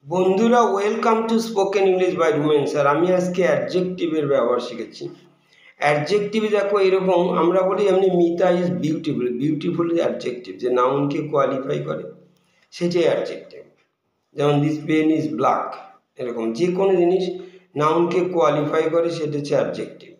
বন্ধুরা, welcome to spoken English by Rumen sir. আমি আজকে অ্যাডজেক্টিভের ব্যবহার শিখেছি। অ্যাডজেক্টিভ দেখো এরকম আমরা বলি, এমনি Mita is beautiful. Beautiful adjective, যে নাউনকে কোয়ালিফাই করে সেটাই অ্যাডজেক্টিভ। যেমন দিস পেন ইজ ব্ল্যাক, এরকম যে কোনো জিনিস নাউনকে কোয়ালিফাই করে সেটা হচ্ছে adjective.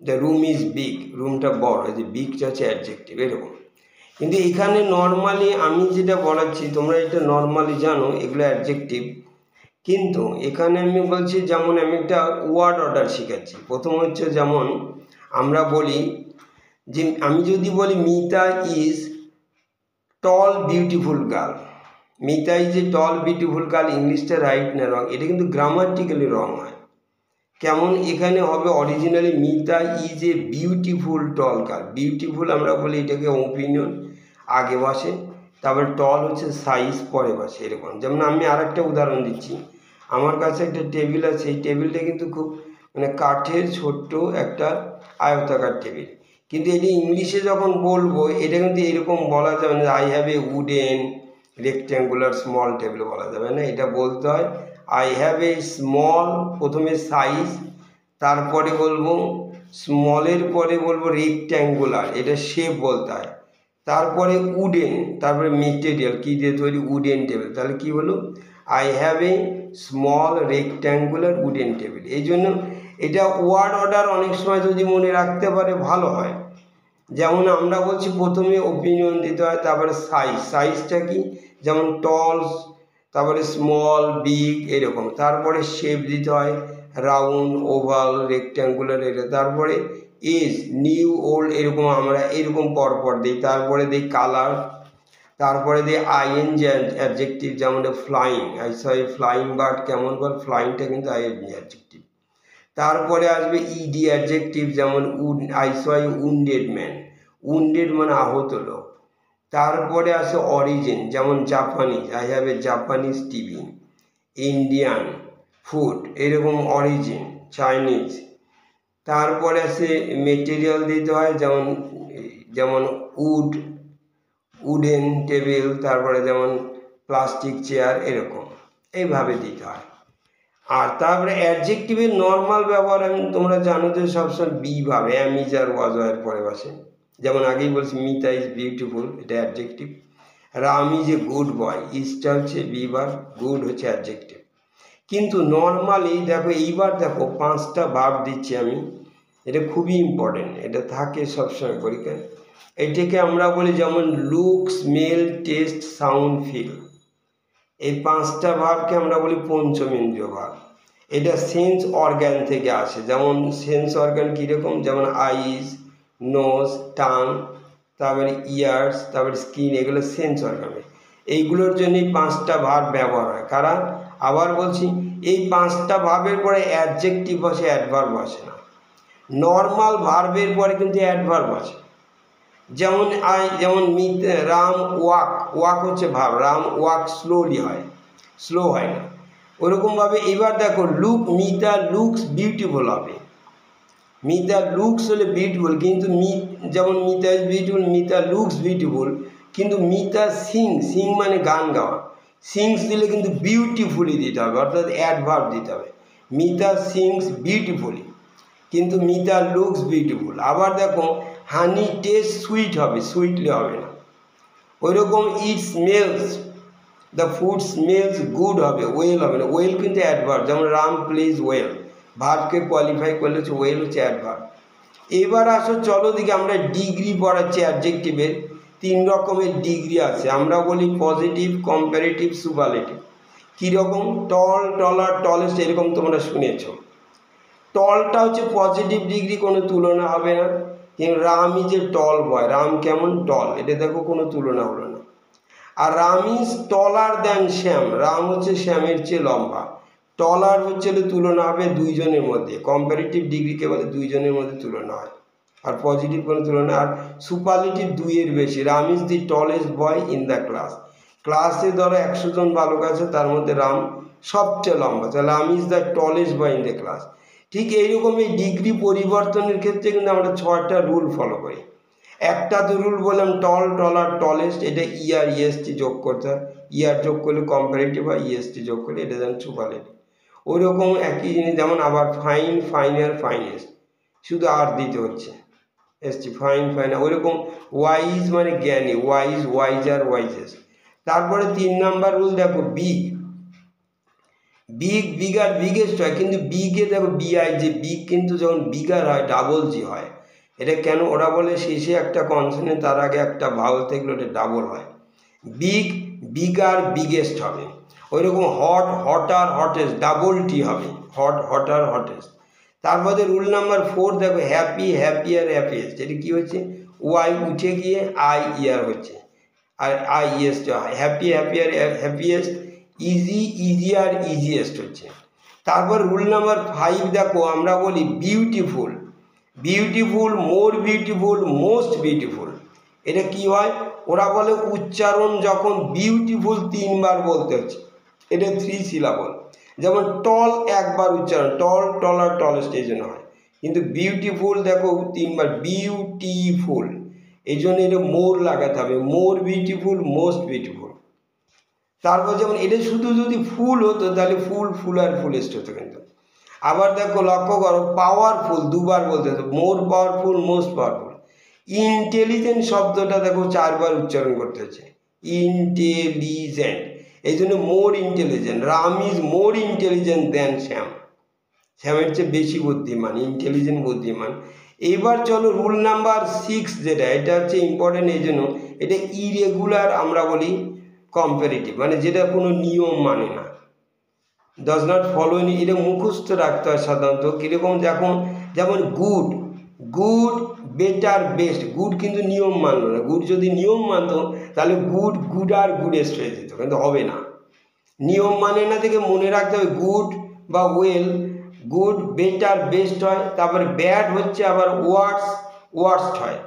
The room is big, রুমটা বড়, যে বিগটা হচ্ছে অ্যাডজেক্টিভ, এরকম। কিন্তু এখানে নর্মালি আমি যেটা বলাচ্ছি তোমরা এটা নর্মালি জানো, এগুলো অ্যাডজেক্টিভ। কিন্তু এখানে আমি বলছি, যেমন আমি একটা ওয়ার্ড অর্ডার শিখাচ্ছি। প্রথম হচ্ছে, যেমন আমরা বলি যে, আমি যদি বলি Mita is tall beautiful girl, Mita is a tall beautiful girl, ইংলিশটা রাইট না রং? এটা কিন্তু গ্রামাটিক্যালি রং হয়। কেমন? এখানে হবে originally Mita is a beautiful ton girl. Beautiful আমরা বলি এটাকে ওপিনিয়ন আগে বসে, তারপরে টল হচ্ছে সাইজ পরে বসে, এরকম। যেমন আমি আর একটা উদাহরণ দিচ্ছি। আমার কাছে একটা টেবিল আছে, এই টেবিলটা কিন্তু খুব কাঠের ছোট্ট একটা আয়তাকার টেবিল, কিন্তু এটি ইংলিশে যখন বলবো এটা কিন্তু এরকম বলা যাবে না, I have a wooden rectangular small table বলা যাবে না। এটা বলতে হয় আই হ্যাভ এ স্মল, প্রথমে সাইজ, তারপরে বলবো স্মলের পরে বলবো রেক্ট্যাঙ্গুলার, এটা শেপ বলতে হয়, তারপরে উডেন, তারপরে মেটেরিয়াল কী দিয়ে তৈরি, উডেন টেবিল। তাহলে কি হলো, I have a small rectangular wooden table. এই জন্য এটা ওয়ার্ড অর্ডার অনেক সময় যদি মনে রাখতে পারে ভালো হয়। যেমন আমরা বলছি প্রথমে ওপিনিয়ন দিতে হয়, তারপরে সাইজ, সাইজটা কি, যেমন টল, তারপরে স্মল, বিগ, এরকম। তারপরে শেপ দিতে হয়, রাউন্ড, ওভাল, রেক্ট্যাঙ্গুলার, এটা। তারপরে এজ, নিউ, ওল্ড, এরকম আমরা এরকম পরপর দিই। তারপরে দিই কালার, তারপরে দিই আইএনজি অ্যাডজেক্টিভ, যেমন flying, I saw A flying bird, কেমন বল, ফ্লাইংটা কিন্তু আইএনজি অ্যাডজেক্টিভ। তারপরে আসবে ইডি অ্যাডজেক্টিভ, যেমন I saw a wounded man, wounded মানে আহত লোক। তারপরে আসে অরিজিন, যেমন Japanese, I have a Japanese TV. Indian food, এরকম অরিজিন, চাইনিজ। তারপরে আসে মেটেরিয়াল দিতে হয়, যেমন যেমন উড, উডেন টেবিল, তারপরে যেমন প্লাস্টিক চেয়ার, এরকম এইভাবে দিতে হয়। আর তারপরে অ্যাডজেক্টিভের নর্মাল ব্যবহার আমি তোমরা জানো যে সবসময় বি ভাবে, অ্যাম, ইজ আর ওয়াজ এর পরে বসে। যেমন আগেই বলছি মিতা ইজ বিউটিফুল, এটা adjective. Ram is a good boy, ইজটা হচ্ছে বি ভার, গুড হচ্ছে অ্যাডজেক্টিভ। কিন্তু নর্মালি দেখো, এইবার দেখো 5টা ভার্ব দিচ্ছি আমি, এটা খুবই ইম্পর্টেন্ট, এটা থাকে সবসময় পরীক্ষায়। এটাকে আমরা বলি যেমন look, smell, taste, sound, feel. এই 5টা ভার্বকে আমরা বলি পঞ্চমেন্দ্রীয় ভার্ব। এটা সেন্স অর্গান থেকে আসে। যেমন সেন্স অর্গান কীরকম, যেমন আইজ, নোজ, টাং, তারপরে ইয়ার্স, তারপরে স্কিন, এগুলো সেন্স অর্গান। এইগুলোর জন্যই 5টা ভার্ব ব্যবহার হয়। কারণ আবার বলছি, এই 5টা ভার্বের পরে অ্যাডজেক্টিভ বসে, অ্যাডভার্ব বসে না। নর্মাল ভার্বের পরে কিন্তু অ্যাডভার্ব আছে। যেমন যেমন রাম ওয়াক, ওয়াক হচ্ছে ভার্ব, রাম ওয়াক স্লোলি হয়, স্লো হয় না। ওরকমভাবে এবার দেখো লুক, মিতা লুকস বিউটিফুল হবে। মিতা লুকস হলে বিউটিফুল, কিন্তু যেমন Mita is beautiful, Mita looks beautiful. কিন্তু মিতা সিং, সিং মানে গান গাওয়া, সিংস দিলে কিন্তু বিউটিফুলি দিতে হবে, অর্থাৎ অ্যাডভার্ব দিতে হবে। মিতা সিংস বিউটিফুলি, কিন্তু মিতা লুকস বিউটিফুল। আবার দেখো হানি টেস্ট সুইট হবে, সুইটলি হবে না। ওই রকম it smells, the food smells good হবে, ওয়েল হবে না। ওয়েল কিন্তু অ্যাডভার্ব, যেমন রাম প্লেজ ওয়েল, ভার্বকে কোয়ালিফাই করলে হচ্ছে ওয়েল হচ্ছে অ্যাডভার্ব। এবার আসো চলো দিকে, আমরা ডিগ্রি পড়াচ্ছি অ্যাডজেক্টিভের। 3 রকমের ডিগ্রি আছে, আমরা বলি পজিটিভ, কম্পারেটিভ, সুপারলেটিভ। কীরকম, টল, টলার, টলেস্ট, এরকম তোমরা শুনেছ। টলটা হচ্ছে পজিটিভ ডিগ্রি, কোনো তুলনা হবে না। কিন্তু রাম ইজ এ টল বয়, রাম কেমন, টল, এটা দেখো কোনো তুলনা হলো না। আর রাম ইজ টলার দ্যান শ্যাম, রাম হচ্ছে শ্যামের চেয়ে লম্বা। টলার হচ্ছে তুলনা হবে দুইজনের মধ্যে, কম্পারেটিভ ডিগ্রিকে বলে দুইজনের মধ্যে তুলনা হয়। আর পজিটিভ কোনো তুলনা। আর সুপারলেটিভ 2-এর বেশি, Ram is the tallest boy in the class, ক্লাসে ধরো 100 জন বালক আছে, তার মধ্যে রাম সবচেয়ে লম্বা, তাহলে Ram is the tallest boy in the class. ঠিক এইরকম এই ডিগ্রি পরিবর্তনের ক্ষেত্রে কিন্তু আমরা 6টা রুল ফলো করি। একটা তো রুল বললাম টল, টলার, টলেস্ট, এটা ইয়ার ইএসটি যোগ করতে হয়, ইয়ার যোগ করলে কম্পারেটিভ হয়, ইএসটি যোগ করলে এটা যেন সুপারলেটিভ। ওই রকম একই জিনিস, যেমন আবার ফাইন, ফাইনার, ফাইনেস্ট, শুধু আর দিতে হচ্ছে এসছি, ফাইন, ফাইন। ওই রকম ওয়াইজ মানে জ্ঞানী, ওয়াইজ, ওয়াইজার, ওয়াইজেস্ট। তারপরে 3 নাম্বার রুল দেখো, বিগ, বিগ, বিগার, বিগেস্ট হয়, কিন্তু বিগে দেখো বিআই, যে বিগ কিন্তু যখন বিগার হয় ডাবল জি হয়। এটা কেন? ওরা বলে শেষে একটা কনসোনেন্ট, তার আগে একটা ভাওয়েল থাকলে ওটা ডাবল হয়। বিগ, বিগার, বিগেস্ট হবে। ওই রকম হট, হটার, হটেস্ট, ডাবল টি হবে, হট, হটার, হটেস্ট। তারপরে রুল নাম্বার 4 দেখো, হ্যাপি, হ্যাপিয়ার, হ্যাপিয়েস্ট। এটা কি হচ্ছে? ওয়াই উঠে গিয়ে আই ইয়ার হচ্ছে, আর আই ইয়েস্ট হয়। Happy, happier, happiest, easy, easier, easiest হচ্ছে। তারপর রুল নাম্বার 5 দেখো, আমরা বলি beautiful, beautiful, more beautiful, most beautiful. এটা কি হয়? ওরা বলে উচ্চারণ যখন বিউটিফুল 3 বার বলতে হচ্ছে, এটা 3 সিলাবল। যেমন টল একবার উচ্চারণ, টল, টলার, টলেস্ট, এই জন্য হয়। কিন্তু বিউটিফুল দেখো 3 বার, বিউটিফুল, এই জন্য এটা মোর লাগাতে হবে, মোর বিউটিফুল, মোস্ট বিউটিফুল। তারপর যেমন এটা শুধু যদি ফুল হতো তাহলে ফুল, ফুলার, ফুলেস্ট হতো। কিন্তু আবার দেখো, লক্ষ্য করো, পাওয়ারফুল 2 বার বলতে হতো, more powerful, most powerful. Intelligent শব্দটা দেখো 4 বার উচ্চারণ করতে হচ্ছে, ইন্টেলিজেন্ট, এই জন্য more intelligent. Ram is more intelligent than Shyam, শ্যামের চেয়ে বেশি বুদ্ধিমান, ইন্টেলিজেন্ট, বুদ্ধিমান। এইবার চলো রুল নাম্বার 6, যেটা এটা হচ্ছে ইম্পর্টেন্ট, এই জন্য এটা ইরেগুলার আমরা বলি কম্পারেটিভ, মানে যেটা কোনো নিয়ম মানে না, ডাজ নট ফলো এনি। এটা মুখস্থ রাখতে হয় সাধারণত। কীরকম? যেমন good, good, better, best. Good কিন্তু নিয়ম মানলো না, গুড যদি নিয়ম মানতো তাহলে গুড, গুড আর গুডেস্ট হয়ে যেত, কিন্তু হবে না, নিয়ম মানে না। থেকে মনে রাখতে হবে গুড বা ওয়েল, গুড, বেটার, বেস্ট হয়। তারপরে ব্যাড হচ্ছে আবার ওয়ার্স, ওয়ার্স্ট হয়।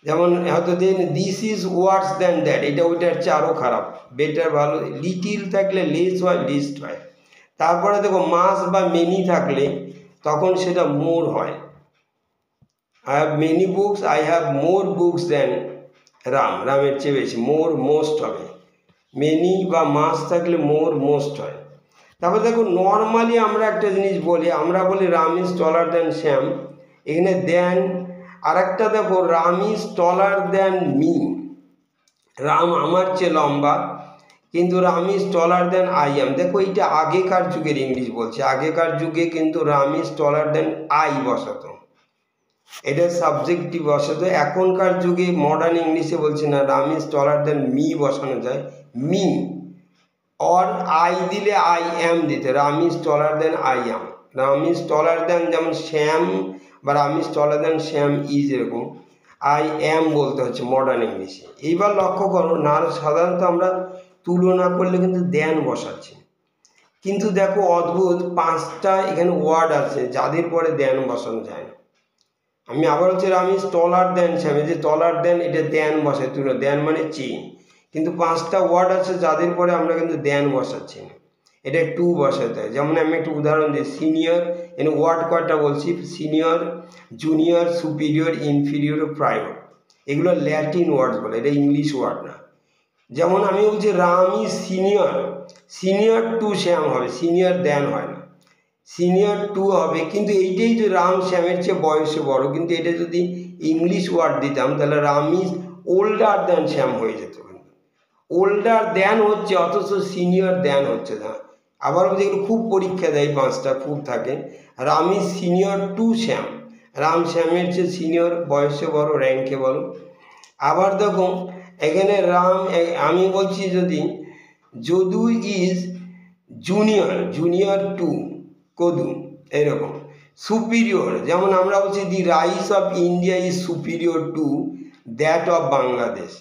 যেমন হয়তো then this is worse than that, এটা ওইটার চেয়ে আরও খারাপ। বেটার ভালো, লিটিল থাকলে লেস হয়, লিস্ট হয়। তারপরে দেখো মাস বা মেনি থাকলে তখন সেটা মোর হয়। I have many books, I have more books than Ram, রামের চেয়ে বেশি, মোর, মোস্ট হবে। মেনি বা মাস থাকলে মোর, মোস্ট হয়। তারপর দেখো নর্মালি আমরা একটা জিনিস বলি, আমরা বলি Ram is taller than Shyam, এখানে দেন। আর একটা দেখো, Ram is taller than me, Ram আমার চেয়ে লম্বা, কিন্তু Ram is taller than I am. দেখো এইটা আগেকার যুগের ইংলিশ বলছে, আগেকার যুগে কিন্তু Ram is taller than I বসাতো, এটা সাবজেক্টিভ বসাতো। এখনকার যুগে মডার্ন ইংলিশে বলছে না, Ram is taller than me বসানো যায়, মি, অর আই দিলে আই এম দিতে, Ram is taller than I M. Ram is taller than যেমন শ্যাম, বা Ram is taller than Shyam is, এরকম আই এম বলতে হচ্ছে মডার্ন ইংলিশে। এইবার লক্ষ্য করো না, সাধারণত আমরা তুলনা করলে কিন্তু দেন বসাচ্ছি, কিন্তু দেখো অদ্ভুত 5টা এখানে ওয়ার্ড আছে যাদের পরে দেন বসানো যায় না। আমি আবার হচ্ছে রাম ইজ টলার দেন শ্যাম, যে টলার দেন এটা দেন বসাই, তুলো দেন মানে চেয়ে, কিন্তু 5টা ওয়ার্ড আছে যাদের পরে আমরা কিন্তু দেন বসাচ্ছি না, এটা টু বসাতে হয়। যেমন আমি একটু উদাহরণ দিই, সিনিয়র, এখানে ওয়ার্ড কয়টা বলছি, senior, junior, superior, inferior, private, এগুলো ল্যাটিন ওয়ার্ডস বলে, এটা ইংলিশ ওয়ার্ড না। যেমন আমি বলছি Ram is senior, senior to Shyam হবে, সিনিয়র দেন হয় না, সিনিয়র টু হবে। কিন্তু এইটাই যে রাম শ্যামের চেয়ে বয়সে বড়, কিন্তু এটা যদি ইংলিশ ওয়ার্ড দিতাম তাহলে রাম ইজ ওল্ডার দ্যান শ্যাম হয়ে যেত, ওল্ডার দ্যান হচ্ছে অথচ সিনিয়র দ্যান হচ্ছে না। আবার যেগুলো খুব পরীক্ষা দেয় 5টা খুব থাকে, রাম ইজ সিনিয়র টু শ্যাম, রাম শ্যামের চেয়ে সিনিয়র, বয়সে বড়, র্যাঙ্কে বড়। আবার দেখো এখানে রাম, আমি বলছি যদি Jadu is junior, junior to Kadu, এরকম। সুপিরিয়র, যেমন আমরা বলছি the rice of India is superior to that of Bangladesh.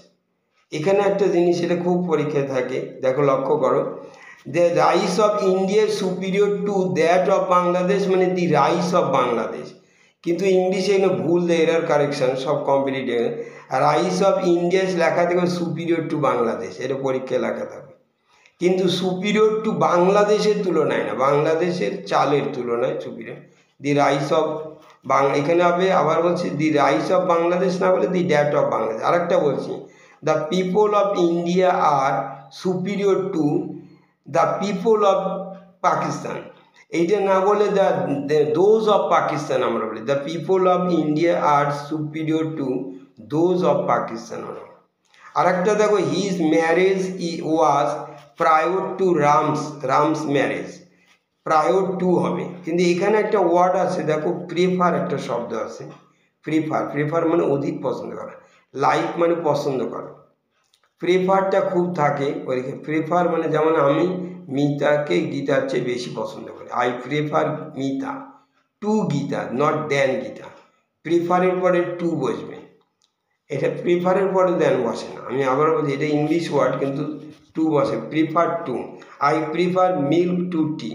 এখানে একটা জিনিস, এটা খুব পরীক্ষায় থাকে, দেখো লক্ষ্য করো, the rice of India superior to that of Bangladesh, মানে দি রাইস অফ বাংলাদেশ। কিন্তু ইংলিশে এখানে ভুল দেয়, এরার কারেকশন সব কম্পিটিটিভ, রাইস অফ ইন্ডিয়া লেখা থাকবে সুপিরিয়র টু বাংলাদেশ, এটা পরীক্ষায় লেখা থাকবে, কিন্তু সুপিরিয়র টু বাংলাদেশের তুলনায় না, বাংলাদেশের চালের তুলনায় সুপিরিয়র। দি রাইস অফ এখানে হবে আবার বলছি দি রাইস অফ বাংলাদেশ না বলে দি ড্যাট অফ বাংলাদেশ। আরেকটা বলছি the people of India are superior to the people of Pakistan. এইটা না বলে দোজ অফ পাকিস্তান আমরা বলি, the people of India are superior to those of Pakistan. আর একটা দেখো his marriage was prior to Ram's marriage, prior to হবে, কিন্তু এখানে একটা ওয়ার্ড আছে দেখো প্রেফার একটা শব্দ আছে, প্রেফার মানে অধিক পছন্দ করা, লাইক মানে পছন্দ করা, প্রেফারটা খুব থাকে ওইদিকে। প্রেফার মানে যেমন আমি মিতাকে গীতার চেয়ে বেশি পছন্দ করি, I prefer Mita to Gita, not than Gita. প্রেফারের পরে টু বসবে, এটা প্রেফারের পরে দেন বসে না। আমি আবার বলছি এটা ইংলিশ ওয়ার্ড কিন্তু টু বসে, prefer to. I prefer milk to tea,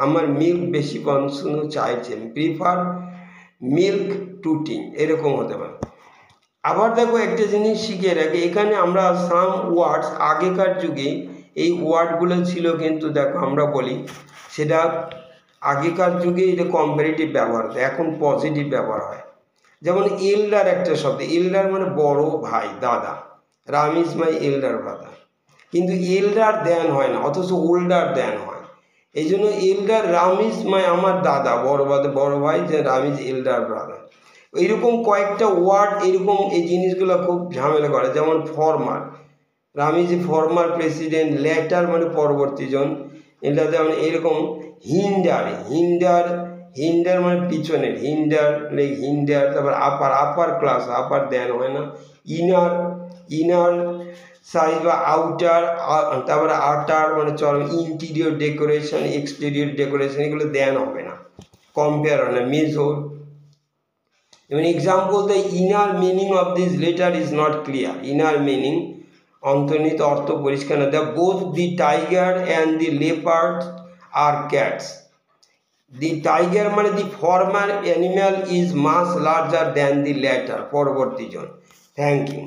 আমার মিল্ক বেশি পছন্দ চাইছে, প্রিফার মিল্ক টু টি, এরকম হতে পারে। আবার দেখো একটা জিনিস শিখে রাখি, এখানে আমরা সাম ওয়ার্ডস আগেকার যুগে এই ওয়ার্ডগুলো ছিল, কিন্তু দেখো আমরা বলি সেটা আগেকার যুগে এটা কম্পারেটিভ ব্যবহার হতো, এখন পজিটিভ ব্যবহার হয়। যেমন এল্ডার একটা শব্দ, এল্ডার মানে বড় ভাই, দাদা, Ram is my elder brother, কিন্তু এল্ডার দেন হয় না, অথচ ওল্ডার দেন হয়। এই জন্য এল্ডার রাম ইজ মাই আমার দাদা, বড় ভাই, যে রাম ইজ এল্ডার ব্রাদার। এইরকম কয়েকটা ওয়ার্ড এরকম এই জিনিসগুলো খুব ঝামেলা করে। যেমন former, Ram is A former president, letter মানে পরবর্তীজন, এটা যেমন এরকম। হিন্ডার মানে পিছনের, হিন্ডার। তারপর আপার ক্লাস, আপার দেন হয় না। ইনার সাইজ বা আউটার, তারপরে আটার মানে চলো, ইন্টিরিয়র ডেকোরেশন, এক্সটেরিয়র ডেকোরেশন, এগুলো দেন হবে না, কম্পেয়ার হয় না, মেজর। যেমন example, the inner meaning of this letter is not clear, inner meaning অন্তর্নিহিত অর্থ পরিষ্কার না। The both the tiger and the leopard are cats. The tiger মানে the former animal is much larger than the latter, পরবর্তীজন। Thank you.